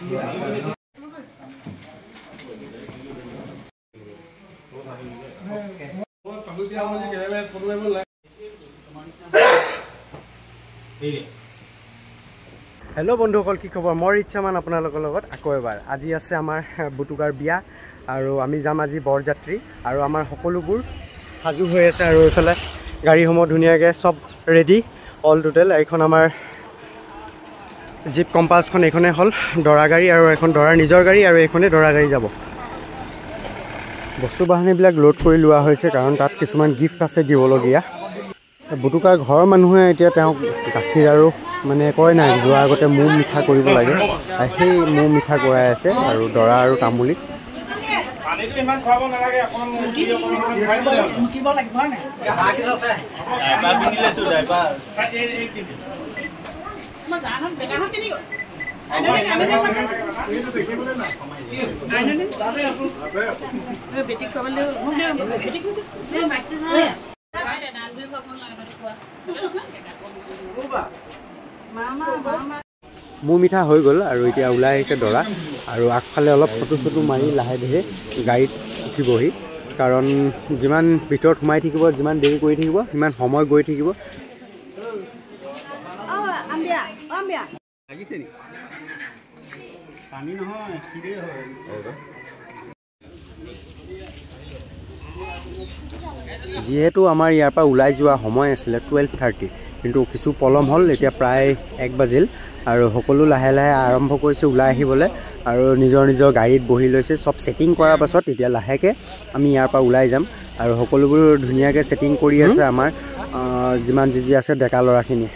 Hello बंधुসকল কি খবৰ মই ৰিচামান আপোনালোকৰ লগত আকৌ এবাৰ আজি আছে আমাৰ বুটুকাৰ বিয়া আৰু আমি যাম আজি বৰযাত্ৰী আৰু আমাৰ সকলোবোৰ সাজু হৈ আছে আৰু এফালে গাড়ীসমূহ ধুনীয়াকৈ সব ৰেডি অল টোটেল এইখন আমাৰ জিপ কম্পাছখন এইখনে হ'ল দৰা গাড়ী আৰু এখন দৰাৰ নিজৰ গাড়ী আৰু এইখনে দৰা গাড়ী যাব বস্তু বাহনীবিলাক লোড কৰি লোৱা হৈছে কাৰণ তাত কিছুমান গিফ্ট আছে দিবলগীয়া বুটুকাৰ ঘৰৰ মানুহে এতিয়া তেওঁক গাখীৰ আৰু মানে কয় নাই যোৱাৰ আগতে মৌ মিঠা কৰিব লাগে সেই মৌ মিঠা কৰাই আছে আৰু দৰা আৰু তামুলীক পানীটো ইমান খাব নালাগে অকণ মুঠিব লাগিব হয় না এবাৰ পিনিলে তো ড্ৰাইভাৰ এই কিনি মই জানো বেটাহত কিনি গ'ল মৌ মিঠা হৈ গ'ল আৰু এতিয়া ওলাই আহিছে দৰা আৰু আগফালে অলপ ফটো চটো মাৰি লাহে ধীৰে গাড়ীত উঠিবহি কাৰণ যিমান ভিতৰত সোমাই থাকিব যিমান দেৰি কৰি থাকিব সিমান সময় গৈ থাকিব লাগিছে নি পানী নহয় কিৰে হয় যিহেতু আমাৰ ইয়াৰ পৰা ওলাই যোৱা সময় আছিলে 12:30 কিন্তু কিছু পলম হ'ল এতিয়া প্ৰায় 1 বাজিল আৰু সকলো লাহে লাহে আৰম্ভ কৰিছে ওলাই আহিবলৈ আৰু নিজৰ নিজৰ গাড়ীত বহি লৈছে সব সেটিং কৰাৰ পাছত এতিয়া লাহেকৈ আমি ইয়াৰ পৰা ওলাই যাম আৰু সকলোবোৰ ধুনীয়াকৈ সেটিং কৰি আছে আমাৰ যিমান যি আছে ডেকা ল'ৰাখিনি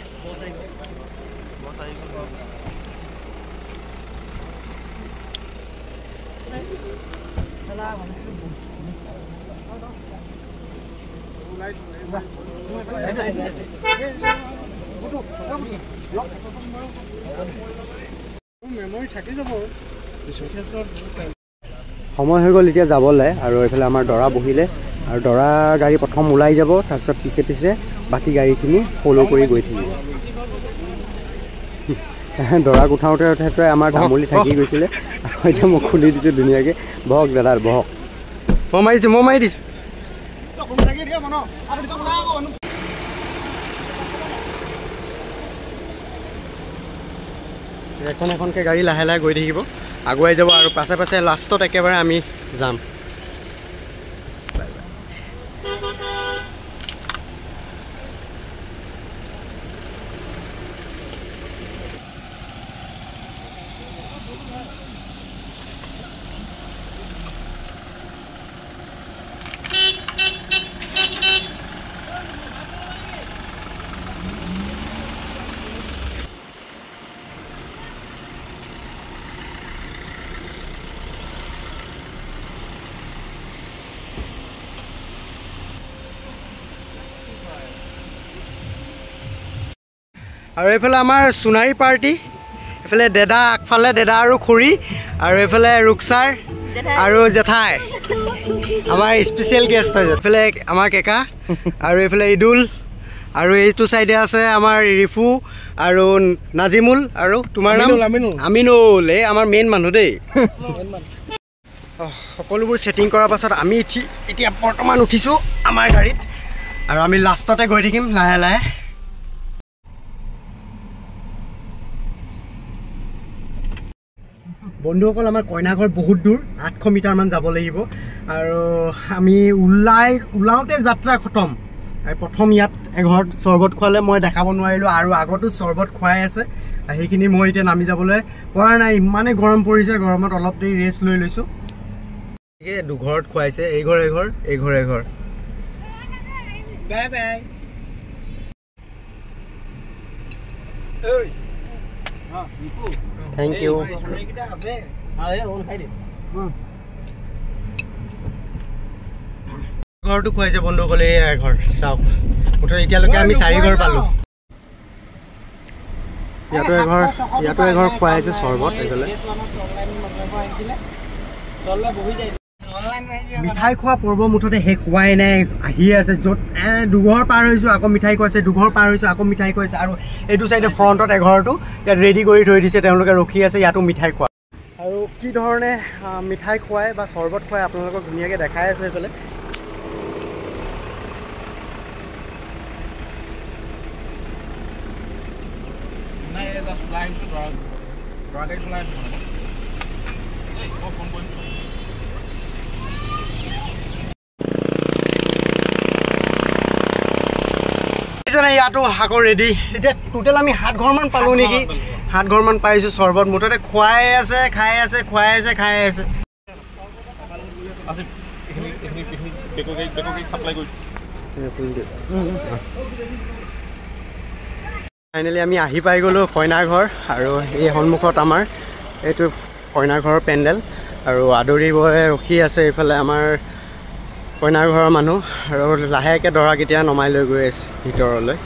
সময় হৈ গ'ল এতিয়া যাবলৈ আৰু এইফালে আমাৰ দৰা বহিলে আৰু দৰা গাড়ী প্ৰথম ওলাই যাব তাৰপিছত পিছে পিছে বাকী গাড়ীখিনি ফ'ল' কৰি গৈ থাকিব দৰাক উঠাওঁতে উঠাওঁতে আমাৰ তামুলী থাকি গৈছিলে আৰু এতিয়া মই খুলি দিছোঁ ধুনীয়াকৈ বহক দাদা বহক মই মাৰি দিছোঁ এখন এখনকৈ গাড়ী লাহে লাহে গৈ থাকিব আগুৱাই যাব আৰু পাছে পাছে লাষ্টত একেবাৰে আমি যাম আৰু এইফালে আমাৰ সোণাৰী পাৰ্টি এইফালে দেদা আগফালে দেদা আৰু খুৰী আৰু এইফালে ৰুকসাৰ আৰু জেঠাই আমাৰ স্পেচিয়েল গেষ্ট হয় এইফালে আমাৰ কেকা আৰু এইফালে ইদুল আৰু এইটো সাইডে আছে আমাৰ ৰিফু আৰু নাজিমুল আৰু তোমাৰ নাম আমিনুল এই আমাৰ মেইন মানুহ দেই সকলোবোৰ সেটিং কৰাৰ পাছত আমি এতিয়া বৰ্তমান উঠিছোঁ আমাৰ গাড়ীত আৰু আমি লাষ্টতে গৈ থাকিম লাহে লাহে বন্ধুসকল আমাৰ কইনাঘৰ বহুত দূৰ 800 মিটাৰমান যাব লাগিব আৰু আমি ওলাওঁতে যাত্ৰা খতম আৰু প্ৰথম ইয়াত এঘৰত চৰ্বত খোৱালে মই দেখাব নোৱাৰিলোঁ আৰু আগতো চৰ্বত খুৱাই আছে সেইখিনি মই এতিয়া নামি যাবলৈ পৰা নাই ইমানে গৰম পৰিছে গৰমত অলপ দেৰি ৰেষ্ট লৈ লৈছোঁ দুঘৰত খুৱাইছে এইঘৰ বাই বাই Thank you. ঘৰটো খুৱাইছে বন্ধুসকলে এই ঘৰ চাওক মুঠতে এতিয়ালৈকে আমি 4 ঘৰ পালোঁ ইয়াতো এঘৰ খুৱাইছে চৰ্বত এইফালে মিঠাই খোৱা পৰ্ব মুঠতে শেষ হোৱাই নাই আহি আছে য'ত দুঘৰ পাৰ হৈছোঁ আকৌ মিঠাই খুৱাইছে দুঘৰ পাৰ হৈছোঁ আকৌ মিঠাই খুৱাইছে আৰু এইটো চাইডে ফ্ৰণ্টত এঘৰটো ইয়াত ৰেডি কৰি থৈ দিছে তেওঁলোকে ৰখি আছে ইয়াতো মিঠাই খোৱা আৰু কি ধৰণে মিঠাই খুৱায় বা চৰ্বত খুৱায় আপোনালোকক ধুনীয়াকৈ দেখাই আছোঁ এইফালে। ইয়াতো আকৌ ৰেডি। এতিয়া টোটেল আমি 7 ঘৰমান পালোঁ নেকি, 7 ঘৰমান পাইছোঁ চৰ্বত। মুঠতে খুৱাই আছে খাই আছে, খুৱাই আছে খাই আছে। ফাইনেলি আমি আহি পাই গ'লোঁ কইনাৰ ঘৰ। আৰু এই সন্মুখত আমাৰ এইটো কইনাৰ ঘৰৰ পেণ্ডেল, আৰু আদৰিব ৰখি আছে এইফালে আমাৰ কইনাৰ ঘৰৰ মানুহ। আৰু লাহেকৈ দৰা কেতিয়া নমাই লৈ গৈ আছে ভিতৰলৈ।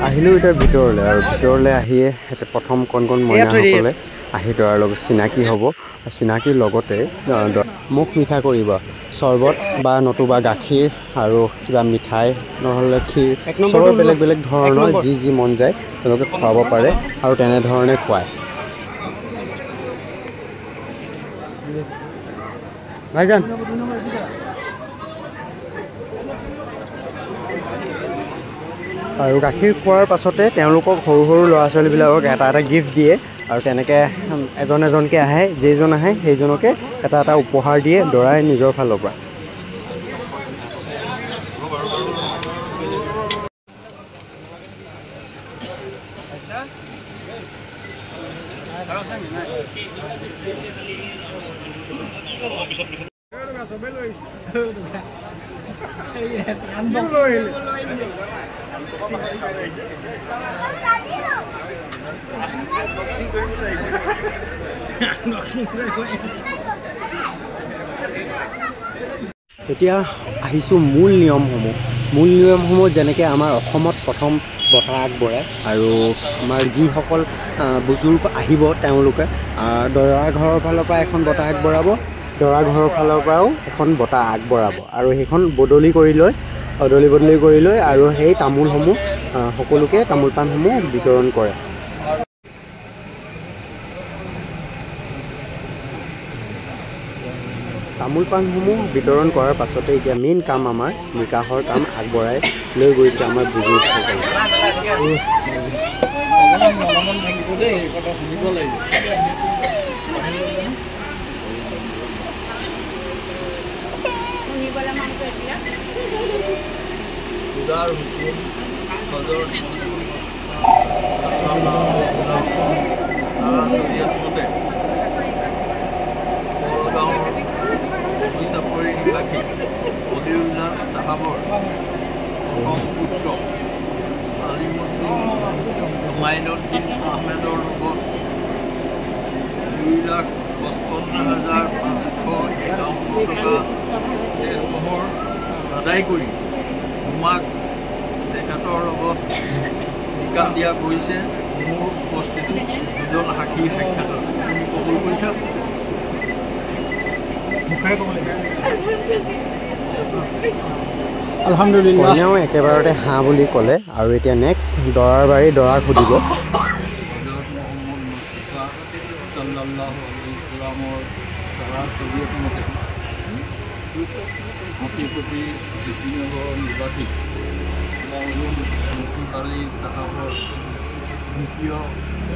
আহিলোঁ এতিয়া ভিতৰলৈ, আৰু ভিতৰলৈ আহিয়ে প্ৰথম কণ মইনাসকলে আহি দৰাৰ লগত চিনাকি হ'ব। চিনাকিৰ লগতে মুখ মিঠা কৰিব। চৰ্বত বা নতুবা গাখীৰ আৰু কিবা মিঠাই নহ'লে ক্ষীৰ, চবৰ বেলেগ বেলেগ ধৰণৰ যি মন যায় তেওঁলোকে খুৱাব পাৰে, আৰু তেনেধৰণে খুৱায়। ভাইজান আৰু গাখীৰ খোৱাৰ পাছতে তেওঁলোকক সৰু সৰু ল'ৰা ছোৱালীবিলাকক এটা এটা গিফ্ট দিয়ে, আৰু তেনেকৈ এজন এজনকৈ আহে, যেইজন আহে সেইজনকে এটা এটা উপহাৰ দিয়ে দৰাই নিজৰ ফালৰ পৰা। এতিয়া আহিছোঁ মূল নিয়মসমূহ যেনেকৈ আমাৰ অসমত প্ৰথম বঁটা আগবঢ়ায়, আৰু আমাৰ যিসকল বুজুৰ্গ আহিব তেওঁলোকে দৰা ঘৰৰ ফালৰ পৰা এখন বঁটা আগবঢ়াব, দৰা ঘৰৰ ফালৰ পৰাও এখন বঁটা আগবঢ়াব, আৰু সেইখন অদলি বদলি কৰি লৈ আৰু সেই তামোলসমূহ সকলোকে তামোল পাণসমূহ বিতৰণ কৰে। তামোল পাণসমূহ বিতৰণ কৰাৰ পাছতে এতিয়া মেইন কাম আমাৰ নিকাহৰ কাম আগবঢ়াই লৈ গৈছে আমাৰ বুজুৰ্গসকলে। মাইনুদ্দিন আহমেদৰ লগত 2,55,551 টকা দেশৰ আদায় কৰি তোমাক তেখেতৰ লগত নিকাহ দিয়া গৈছে। মোৰ উপস্থিতিত দুজন সাক্ষী সাক্ষাৎ তুমি কবুল কৰিছা? আলহামদুলিল্লাহ। কইনাও একেবাৰতে হাঁ বুলি ক'লে, আৰু এতিয়া নেক্সট দৰাৰ বাৰী দৰাক সুধিব।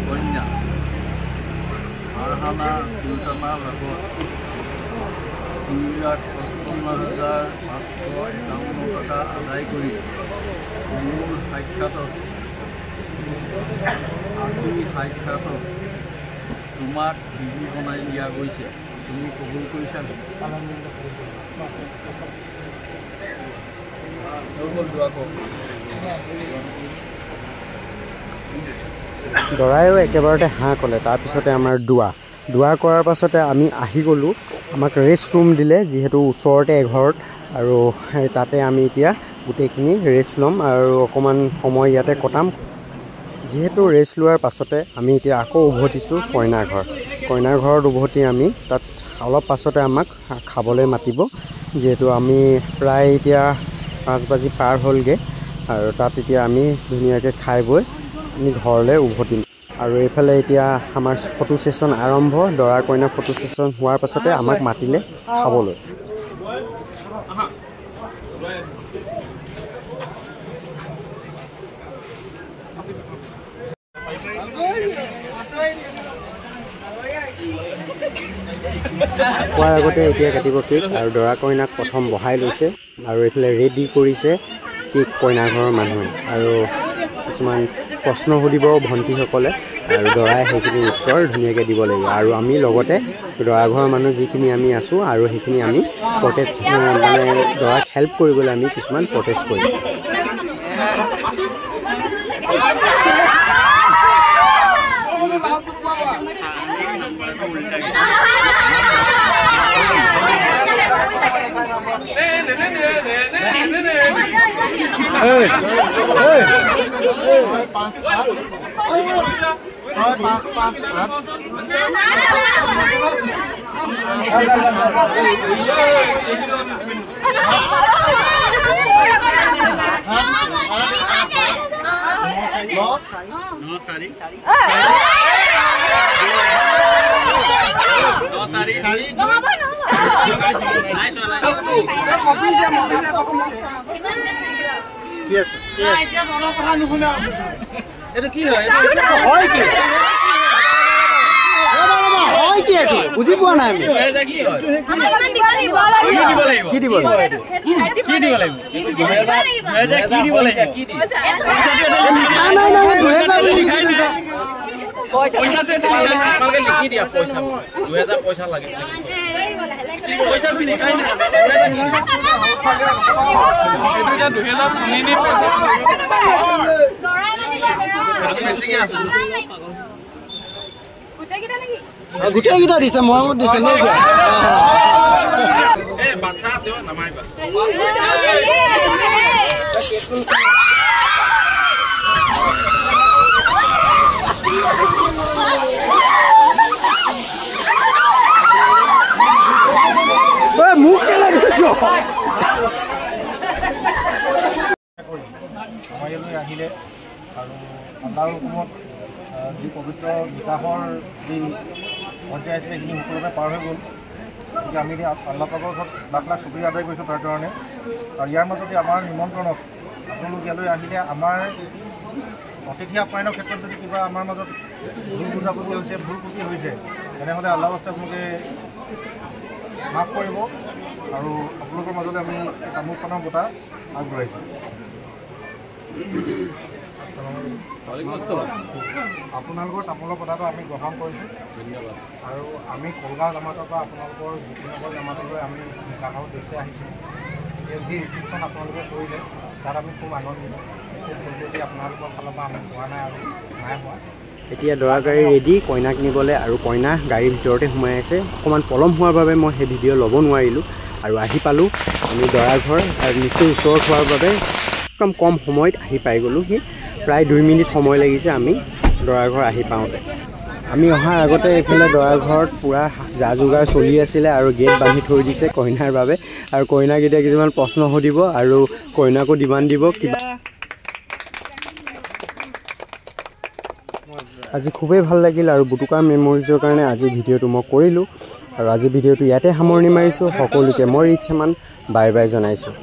কন্যা ফাৰহানা চুলতানা ভাগত 2,55,551 টকা আদায় কৰি মোৰ সাক্ষাতত তোমাক বিধি বনাই দিয়া গৈছে। তুমি কবুল কৰিছা? দৰায়ো একেবাৰতে হাঁ ক'লে। তাৰপিছতে আমাৰ দোৱা কৰাৰ পাছতে আমি আহি গ'লোঁ। আমাক ৰেষ্ট ৰুম দিলে, যিহেতু ওচৰতে এঘৰত, আৰু তাতে আমি এতিয়া গোটেইখিনি ৰেষ্ট ল'ম আৰু অকণমান সময় ইয়াতে কটাম। যিহেতু ৰেষ্ট লোৱাৰ পাছতে আমি এতিয়া আকৌ উভতিছোঁ কইনাৰ ঘৰত উভতি আমি তাত অলপ পাছতে আমাক খাবলৈ মাতিব। যিহেতু আমি প্ৰায় এতিয়া 5 বাজি পাৰ হ'লগৈ আৰু তাত এতিয়া আমি ধুনীয়াকৈ খাই বৈ আমি ঘৰলৈ উভতিম আৰু এইফালে এতিয়া আমাৰ ফটো ছেশ্যন আৰম্ভ দৰা কইনা ফটো ছেশ্যন হোৱাৰ পাছতে আমাক মাতিলে খাবলৈ খোৱাৰ আগতে এতিয়া কাটিব কেক আৰু দৰা কইনাক প্ৰথম বহাই লৈছে আৰু এইফালে ৰেডি কৰিছে কেক কইনা ঘৰৰ মানুহে আৰু কিছুমান প্ৰশ্ন সুধিব ভণ্টিসকলে আৰু দৰাই সেইখিনি উত্তৰ ধুনীয়াকৈ দিব লাগিব আৰু আমি লগতে দৰা ঘৰৰ মানুহ যিখিনি আমি আছোঁ আৰু সেইখিনি আমি প্ৰটেষ্ট মানে দৰাক হেল্প কৰিবলৈ আমি কিছুমান প্ৰটেষ্ট কৰিম বুজি পোৱা নাই কি দিব গোটেইকেইটা দিছে মৰমত দিছে মোক আহিলে আৰু আল্লাহৰ হুকুমত যি পবিত্ৰ বিকাশৰ যি পৰ্যায় আছিলে সেইখিনি সকলোতে পাৰ হৈ গ'ল গতিকে আমি আল্লাহ পাকৰ ওচৰত লাখ লাখ শুক্ৰিয়া আদায় কৰিছোঁ তাৰ কাৰণে আৰু ইয়াৰ মাজতে আমাৰ নিমন্ত্ৰণত আপোনালোক ইয়ালৈ আহিলে আমাৰ অতিথি আপ্যায়নৰ ক্ষেত্ৰত যদি কিবা আমাৰ মাজত ভুল বুজাবুজি হৈছে ভুল ত্ৰুটি হৈছে তেনেহ'লে আল্লাহ বাস্তে আপোনালোকে মাফ কৰিব আৰু আপোনালোকৰ মাজতে আমি তামোল পাণৰ বঁটা আগবঢ়াইছোঁ আপোনালোকৰ তামোলৰ বঁটাটো আমি গ্ৰহণ কৰিছোঁ ধন্যবাদ আৰু আমি কলগাঁও জামাতৰ পৰা আপোনালোকৰ জিতিনগৰ জামাতলৈ আমি গাঁৱৰ উদ্দেশ্যে আহিছোঁ যি ৰিচিপশ্যন আপোনালোকে কৰিলে তাত আমি খুব আনন্দিত যদি আপোনালোকৰ ফালৰ পৰা আমি হোৱা নাই আৰু নাই হোৱা এতিয়া দৰা গাড়ী ৰেডি কইনাক নিবলৈ আৰু কইনা গাড়ীৰ ভিতৰতে সোমাই আছে অকণমান পলম হোৱাৰ বাবে মই সেই ভিডিঅ' ল'ব নোৱাৰিলোঁ আৰু আহি পালোঁ আমি দৰা ঘৰ আৰু নিচেই ওচৰত হোৱাৰ বাবে একদম কম সময়ত আহি পাই গ'লোঁহি প্ৰায় 2 মিনিট সময় লাগিছে আমি দৰা ঘৰ আহি পাওঁতে আমি অহাৰ আগতে এইফালে দৰা ঘৰত পূৰা যা যোগাৰ চলি আছিলে আৰু গেট বান্ধি থৈ দিছে কইনাৰ বাবে আৰু কইনাক এতিয়া কিছুমান প্ৰশ্ন সুধিব আৰু কইনাকো ডিমাণ্ড দিব কিবা আজি খুবেই ভাল লাগিল আৰু বুটুকাৰ মেমৰিজৰ কাৰণে আজি ভিডিঅ'টো মই কৰিলোঁ আৰু আজি ভিডিঅ'টো ইয়াতে সামৰণি মাৰিছোঁ সকলোকে মই ৰিচামান বাই বাই জনাইছোঁ